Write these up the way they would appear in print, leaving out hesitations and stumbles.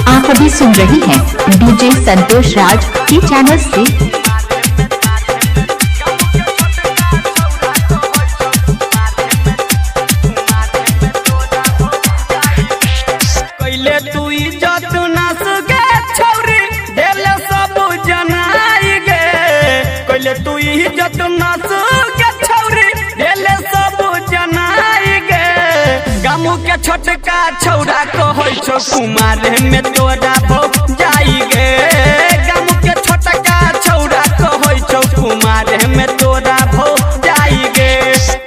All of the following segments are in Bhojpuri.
आप अभी सुन रही हैं डीजे संतोष राज की चैनल से। कैले तू इज्जत नास गे छौरी देले सब जनाई गे। कैले तू इज्जत नास गे छौरी देले सब जनाई गे। गामू के छोटका छौरा कहै छौ कुमार में तोरा भौ जाई गे। गामू के छोटका छौरा कहै छौ कुमार में तोरा भौ जाई गे।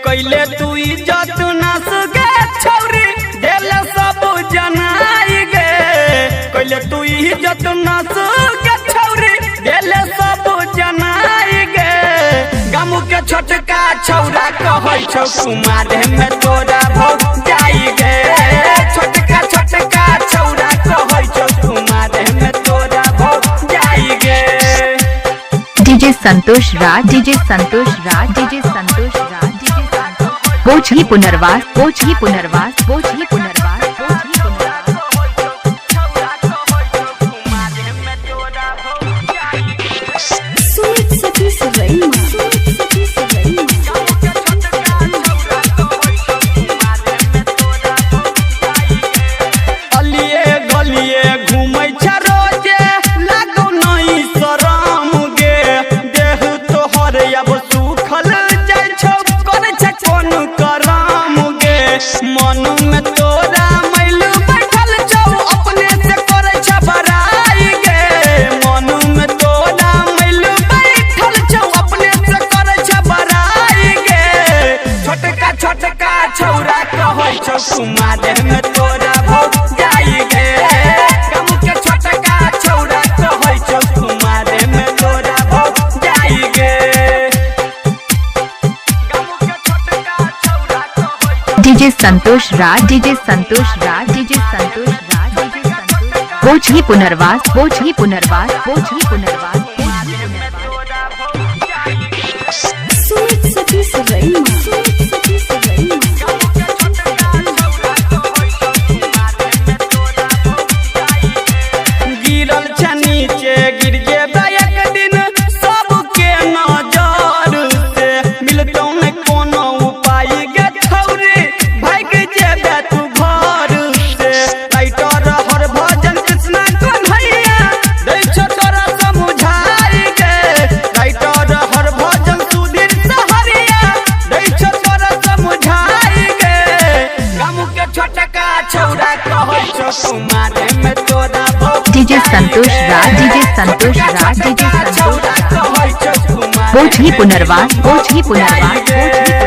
कैले तू इज्जत नास गे छौरी देले सब जनाई गे। कैले तू इज्जत नास गे छौरी देले सब जनाई गे। गामू के छोटका छौरा कहै छौ कुमार में तोरा भौ जाई गे। छोटका छोटका छौरा कहै छौ कुमार में तोरा भौ जाई गे। डीजे संतोष राज, डीजे संतोष राज, डीजे संतोष राज, डीजे संतोष। पोछी पुनर्वास, पोछी पुनर्वास, पोछी पुनर्वास, पोछी पुनर्वास। अलिए गलिए घूमै छ रोजे लागो नहीं शरम गे। देह तोहर अब सुखल जाइ छौ करे छ कोन करम गे। मन में तोरा मैल बैठल छौ अपने से करे छ बड़ाई गे। मन में तोरा मैल बैठल छौ अपने से करे छ बड़ाई गे। छोटका छोटका छौरा कहै छौ कुमार में तोरा भौ जाई गे। गामू के छोटका छौरा कहै छौ कुमार में तोरा भौ जाई गे। गामू के छोटका छौरा कहै छौ। डीजे संतोष राज, डीजे संतोष राज, डीजे संतोष राज, डीजे संतोष। पोछी पुनर्वास, पोछी पुनर्वास, पोछी पुनर्वास। गिरल छ नीचे गिर जेबे एक दिन सबके नजर से। मिलतौ न कोनो उपाय गे छौरी भाग जेबे तू घर से। राइटर हर भजन कृष्णा कन्हैया दै छ तोरा समझाई गे। राइटर हर भजन सुधीर सहरिया दै छ तोरा समझाई गे। गामू के छोटका छौरा कहै छौ कुमार में तोरा भौ। डीजे संतोष राज, डीजे संतोष राज, डीजे संतोष राज। पोछी पुनर्वास, पोछी पुनर्वास, पोछी